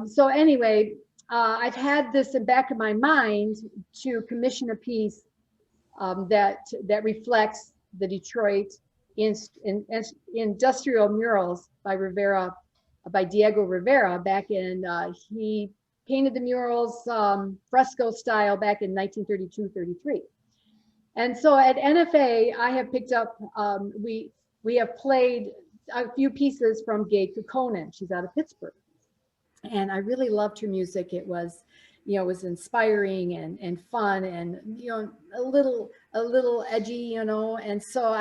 So anyway, I've had this in back of my mind to commission a piece that reflects the Detroit industrial murals by Diego Rivera back in, he painted the murals fresco style back in 1932-33. And so at NFA, I have picked up, we have played a few pieces from Gail Kukkonen. She's out of Pittsburgh. And I really loved her music. It was, it was inspiring and fun and, a little edgy, and so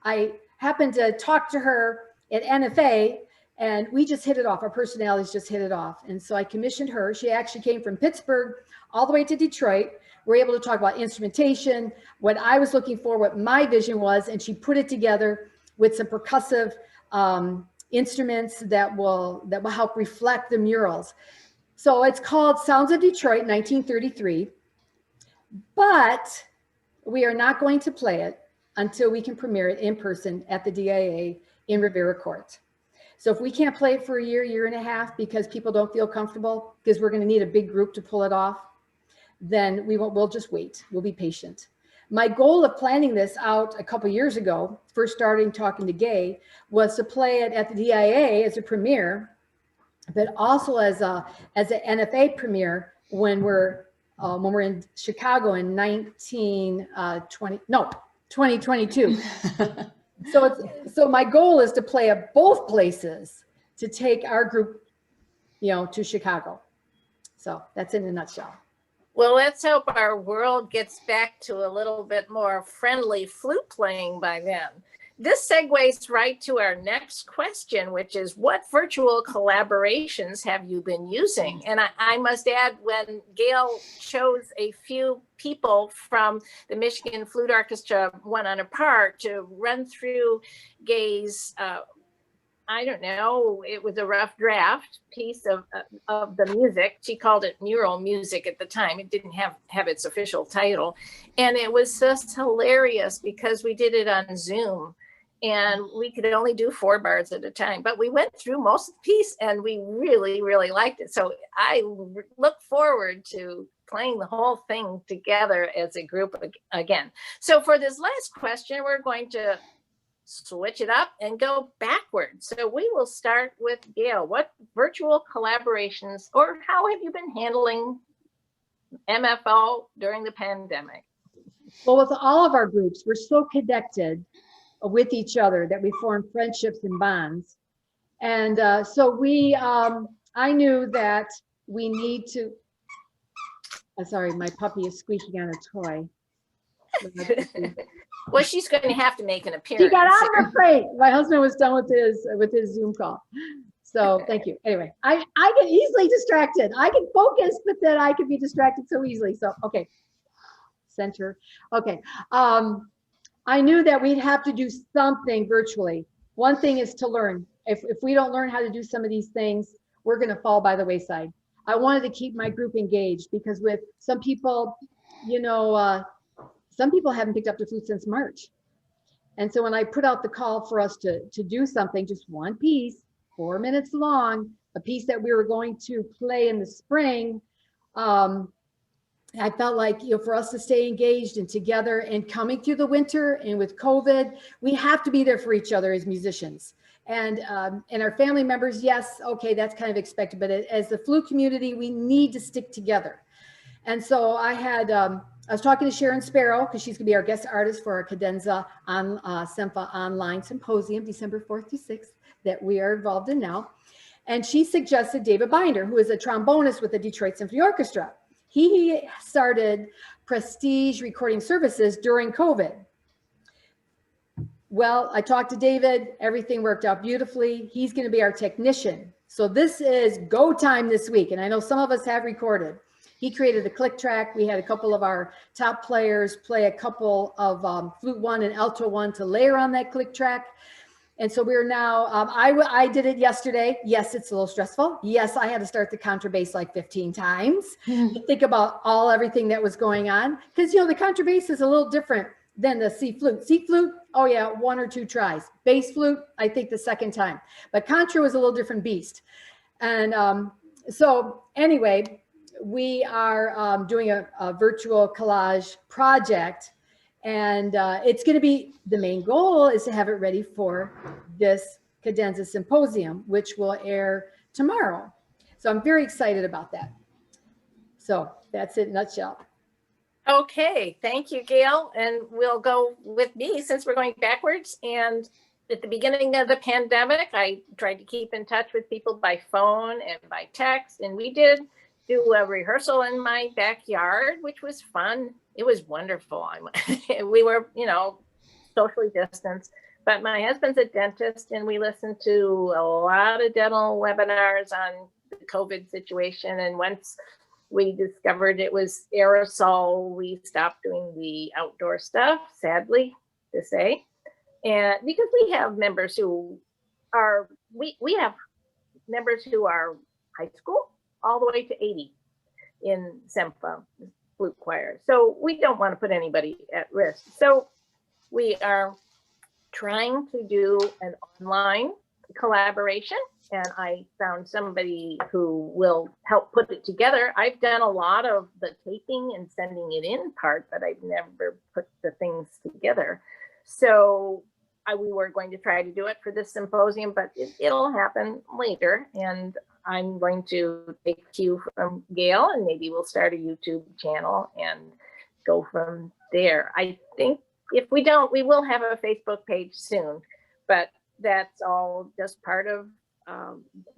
I happened to talk to her at NFA, and we just hit it off. Our personalities just hit it off. And so I commissioned her. She actually came from Pittsburgh all the way to Detroit. We're able to talk about instrumentation, what I was looking for, what my vision was, and she put it together with some percussive instruments that will help reflect the murals. So it's called Sounds of Detroit 1933, but we are not going to play it until we can premiere it in person at the DIA in Rivera Court. So if we can't play it for a year and a half because people don't feel comfortable, because we're going to need a big group to pull it off, then we'll just wait. We'll be patient. My goal of planning this out a couple years ago, first starting talking to Gail, was to play it at the DIA as a premiere, but also as an NFA premiere when we're in Chicago in 2022. So my goal is to play at both places to take our group, to Chicago. So that's in a nutshell. Well, let's hope our world gets back to a little bit more friendly flute playing by then. This segues right to our next question, which is, what virtual collaborations have you been using? And I must add, when Gail chose a few people from the Michigan Flute Orchestra one on a part to run through Gail's, I don't know, it was a rough draft piece of the music. She called it mural music at the time. It didn't have its official title. And it was just hilarious because we did it on Zoom and we could only do 4 bars at a time. But we went through most of the piece and we really, really liked it. So I look forward to playing the whole thing together as a group again. So for this last question, we're going to switch it up and go backwards. So we will start with Gail. What virtual collaborations, or how have you been handling MFO during the pandemic? Well, with all of our groups, we're so connected with each other that we form friendships and bonds. And so I knew that we need to, sorry, my puppy is squeaking on a toy. Well, she's going to have to make an appearance. She got out of her crate. My husband was done with his Zoom call. So thank you. Anyway, I get easily distracted. I can focus, but then I can be distracted so easily. So, okay. Center. Okay. I knew that we'd have to do something virtually. One thing is to learn. If we don't learn how to do some of these things, we're going to fall by the wayside. I wanted to keep my group engaged because with some people, some people haven't picked up the flute since March. And so when I put out the call for us to do something, just one piece, 4 minutes long, a piece that we were going to play in the spring, I felt like, for us to stay engaged and together and coming through the winter and with COVID, we have to be there for each other as musicians. And our family members, yes, okay, that's kind of expected, but as the flute community, we need to stick together. And so I was talking to Sharon Sparrow, because she's going to be our guest artist for our Cadenza on SEMFA online symposium, December 4th through 6th, that we are involved in now. And she suggested David Binder, who is a trombonist with the Detroit Symphony Orchestra. He started Prestige Recording Services during COVID. Well, I talked to David, everything worked out beautifully. He's going to be our technician. So this is go time this week. And I know some of us have recorded. He created a click track. We had a couple of our top players play a couple of flute 1 and alto 1 to layer on that click track. And so we're now, I did it yesterday. Yes, it's a little stressful. Yes, I had to start the contrabass like 15 times. Think about everything that was going on. Because, the contrabass is a little different than the C flute. C flute, oh yeah, 1 or 2 tries. Bass flute, I think the second time. But contra was a little different beast. And so anyway, we are doing a virtual collage project. And it's going to be, the main goal is to have it ready for this Cadenza Symposium, which will air tomorrow. So I'm very excited about that. So that's it in a nutshell. Okay, thank you, Gail. And we'll go with me since we're going backwards. And at the beginning of the pandemic, I tried to keep in touch with people by phone and by text. And we did do a rehearsal in my backyard, which was fun. It was wonderful. We were, socially distanced, But my husband's a dentist, and we listen to a lot of dental webinars on the COVID situation. And once we discovered it was aerosol, we stopped doing the outdoor stuff, sadly to say. And because we have members who are, we have members who are high school all the way to 80 in SEMFA flute choir. So we don't want to put anybody at risk. So we are trying to do an online collaboration, and I found somebody who will help put it together. I've done a lot of the taping and sending it in part, but I've never put the things together. So we were going to try to do it for this symposium, but it'll happen later. And I'm going to take cue from Gail, and maybe we'll start a YouTube channel and go from there. I think if we don't, we will have a Facebook page soon, but that's all just part of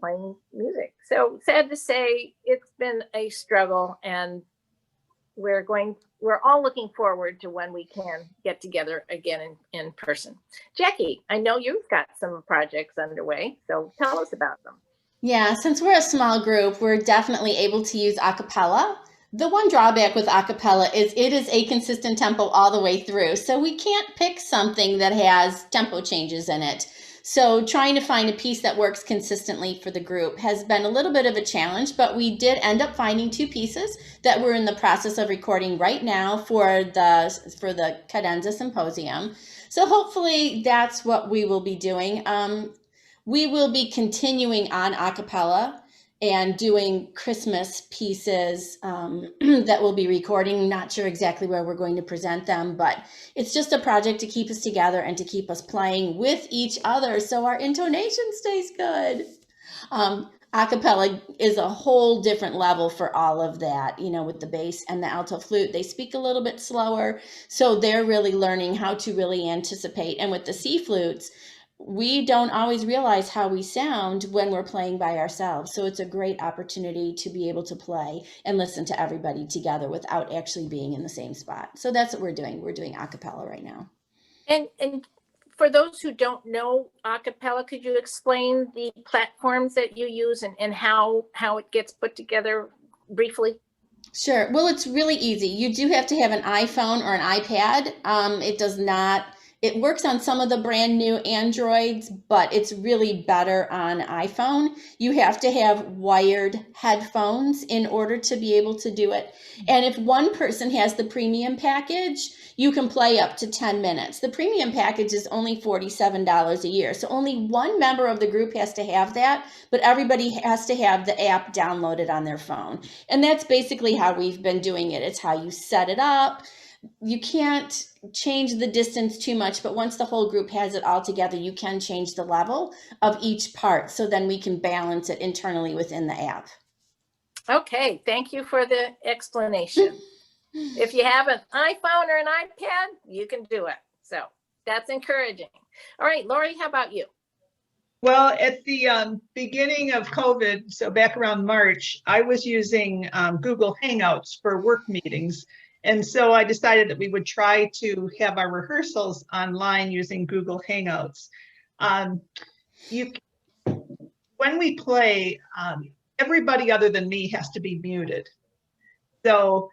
playing music. So sad to say, it's been a struggle, and we're all looking forward to when we can get together again in person. Jackie, I know you've got some projects underway, so tell us about them. Yeah, since we're a small group, we're definitely able to use a cappella. The one drawback with a cappella is it is a consistent tempo all the way through. So we can't pick something that has tempo changes in it. So trying to find a piece that works consistently for the group has been a little bit of a challenge, but we did end up finding 2 pieces that we're in the process of recording right now for the Cadenza Symposium. So hopefully that's what we will be doing. We will be continuing on a cappella and doing Christmas pieces that we'll be recording. Not sure exactly where we're going to present them, but it's just a project to keep us together and to keep us playing with each other so our intonation stays good. A cappella is a whole different level for all of that, you know, with the bass and the alto flute. They speak a little bit slower, so they're really learning how to really anticipate. And with the C flutes, we don't always realize how we sound when we're playing by ourselves. So it's a great opportunity to be able to play and listen to everybody together without actually being in the same spot. So that's what we're doing. We're doing a cappella right now. And for those who don't know a cappella, could you explain the platforms that you use and how it gets put together briefly? Sure. Well, it's really easy. You do have to have an iPhone or an iPad. It works on some of the brand new Androids, but it's really better on iPhone. You have to have wired headphones in order to be able to do it. And if one person has the premium package, you can play up to 10 minutes. The premium package is only $47 a year. So only one member of the group has to have that, but everybody has to have the app downloaded on their phone. And that's basically how we've been doing it. It's how you set it up. You can't change the distance too much, but once the whole group has it all together, you can change the level of each part. So then we can balance it internally within the app. Okay, thank you for the explanation. If you have an iPhone or an iPad, you can do it. So that's encouraging. All right, Laurie, how about you? Well, at the beginning of COVID, so back around March, I was using Google Hangouts for work meetings. And so I decided that we would try to have our rehearsals online using Google Hangouts. When we play, everybody other than me has to be muted. So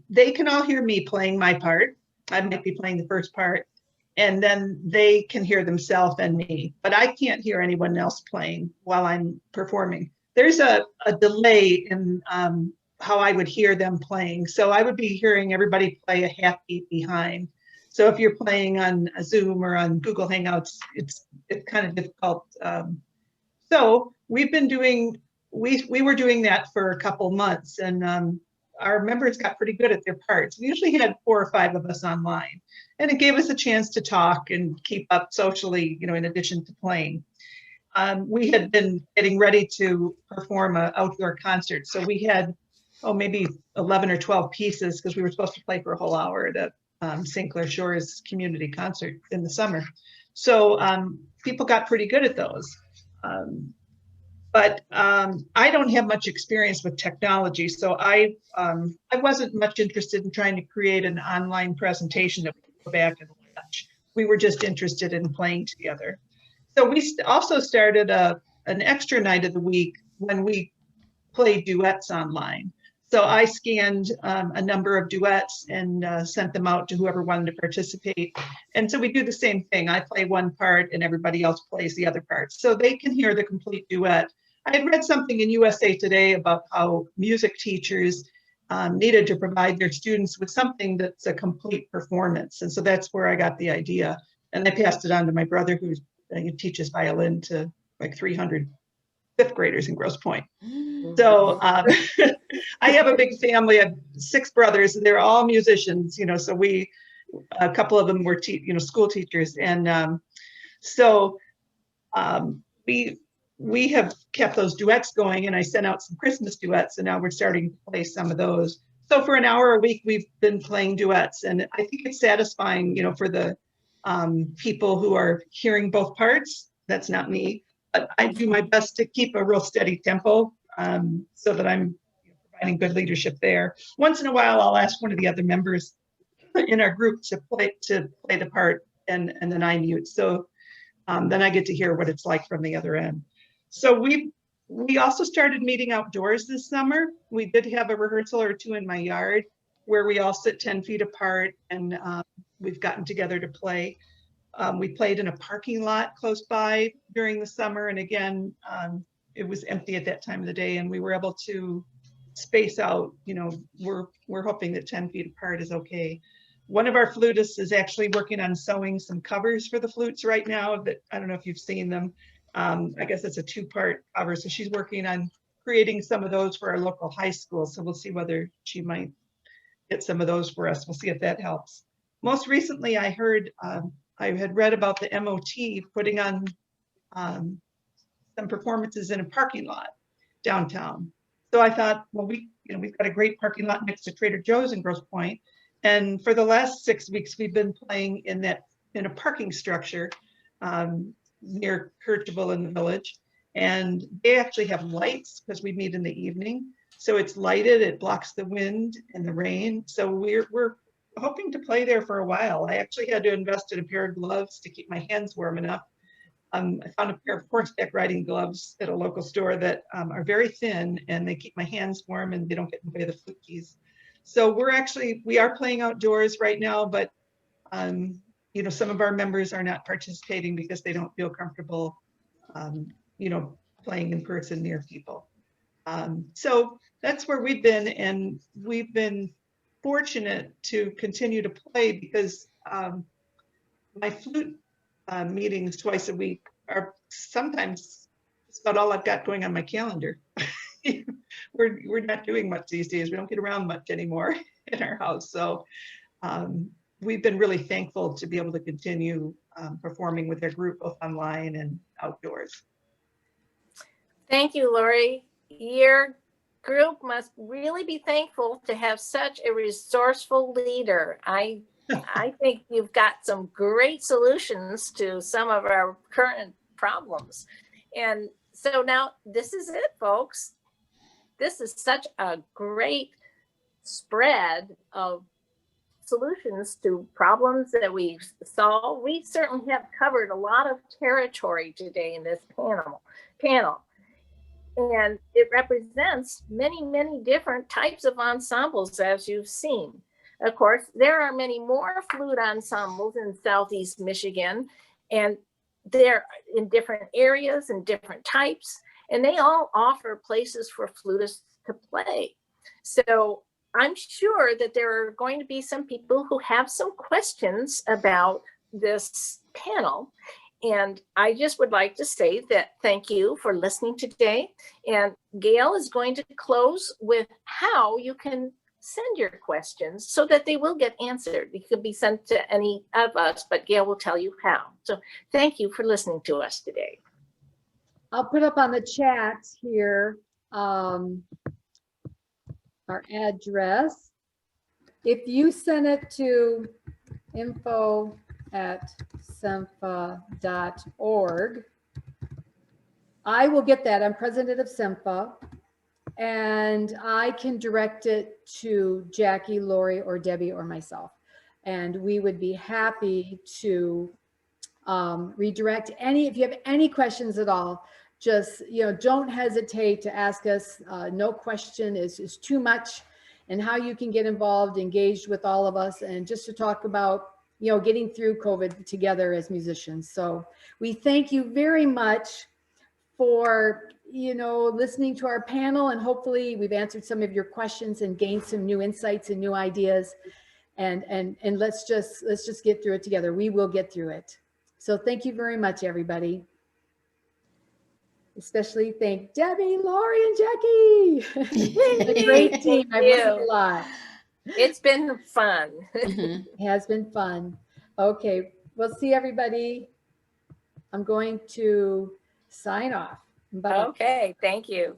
they can all hear me playing my part. I might be playing the first part, and then they can hear themselves and me, but I can't hear anyone else playing while I'm performing. There's a delay in how I would hear them playing. So I would be hearing everybody play a half beat behind. So if you're playing on a Zoom or on Google Hangouts, it's kind of difficult. So we've been doing, we were doing that for a couple months, and our members got pretty good at their parts. We usually had 4 or 5 of us online, and it gave us a chance to talk and keep up socially, you know, in addition to playing. We had been getting ready to perform an outdoor concert. So we had, maybe 11 or 12 pieces, because we were supposed to play for a whole hour at a St. Clair Shores community concert in the summer. So people got pretty good at those. But I don't have much experience with technology, so I wasn't much interested in trying to create an online presentation that we could go back and watch. we were just interested in playing together. So we also started an extra night of the week when we play duets online. So I scanned a number of duets and sent them out to whoever wanted to participate. And so we do the same thing. I play one part and everybody else plays the other part, so they can hear the complete duet. I had read something in USA Today about how music teachers needed to provide their students with something that's a complete performance. And so that's where I got the idea. And I passed it on to my brother, who teaches violin to like 300 fifth graders in Grosse Pointe. So I have a big family. I have 6 brothers, and they're all musicians, so a couple of them were school teachers. And so we have kept those duets going, and I sent out some Christmas duets, and now we're starting to play some of those. So for an hour a week, we've been playing duets, and I think it's satisfying, for the people who are hearing both parts. That's not me, but I do my best to keep a real steady tempo, so that I'm providing good leadership there. Once in a while, I'll ask one of the other members in our group to play the part, and then I mute. So then I get to hear what it's like from the other end. So we also started meeting outdoors this summer. We did have a rehearsal or 2 in my yard where we all sit 10 feet apart, and we've gotten together to play. We played in a parking lot close by during the summer, and again, it was empty at that time of the day, and we were able to space out. We're hoping that 10 feet apart is okay. One of our flutists is actually working on sewing some covers for the flutes right now that I don't know if you've seen them. I guess it's a 2-part cover. So she's working on creating some of those for our local high school. So we'll see whether she might get some of those for us. We'll see if that helps. Most recently, I heard, I had read about the MOT putting on some performances in a parking lot downtown. So I thought, well, we've got a great parking lot next to Trader Joe's in Grosse Pointe. And for the last 6 weeks, we've been playing in a parking structure near Kirchable in the village. And they actually have lights because we meet in the evening. So it's lighted, it blocks the wind and the rain. So we're hoping to play there for a while. I actually had to invest in a pair of gloves to keep my hands warm enough. I found a pair of horseback riding gloves at a local store that are very thin, and they keep my hands warm and they don't get in the way of the flute keys. So we are playing outdoors right now, but some of our members are not participating because they don't feel comfortable, playing in person near people. So that's where we've been, and we've been fortunate to continue to play because my flute meetings twice a week are sometimes it's about all I've got going on my calendar. We're not doing much these days. We don't get around much anymore in our house. So we've been really thankful to be able to continue performing with our group both online and outdoors. Thank you, Laurie. Your group must really be thankful to have such a resourceful leader. I think you've got some great solutions to some of our current problems. And so now this is it, folks. This is such a great spread of solutions to problems that we solve. We certainly have covered a lot of territory today in this panel. And it represents many, many different types of ensembles, as you've seen. Of course, there are many more flute ensembles in Southeast Michigan, and they're in different areas and different types, and they all offer places for flutists to play. So I'm sure that there are going to be some people who have some questions about this panel. And I just would like to say that thank you for listening today. And Gail is going to close with how you can send your questions so that they will get answered. It could be sent to any of us, but Gail will tell you how. So thank you for listening to us today. I'll put up on the chat here our address. If you send it to info@semfa.org, I will get that. I'm president of SEMFA, and I can direct it to Jackie, Laurie, or Debbie, or myself. And we would be happy to redirect if you have any questions at all, just, don't hesitate to ask us. No question is too much, and how you can get involved, engaged with all of us, and just to talk about, getting through COVID together as musicians. So we thank you very much for, listening to our panel, and hopefully we've answered some of your questions and gained some new insights and new ideas. And let's just get through it together. We will get through it. So thank you very much, everybody. Especially thank Debbie, Laurie, and Jackie. A great team. I've learned a lot. It's been fun. Mhm. It has been fun. Okay, we'll see everybody. I'm going to sign off. Bye-bye. Okay, thank you.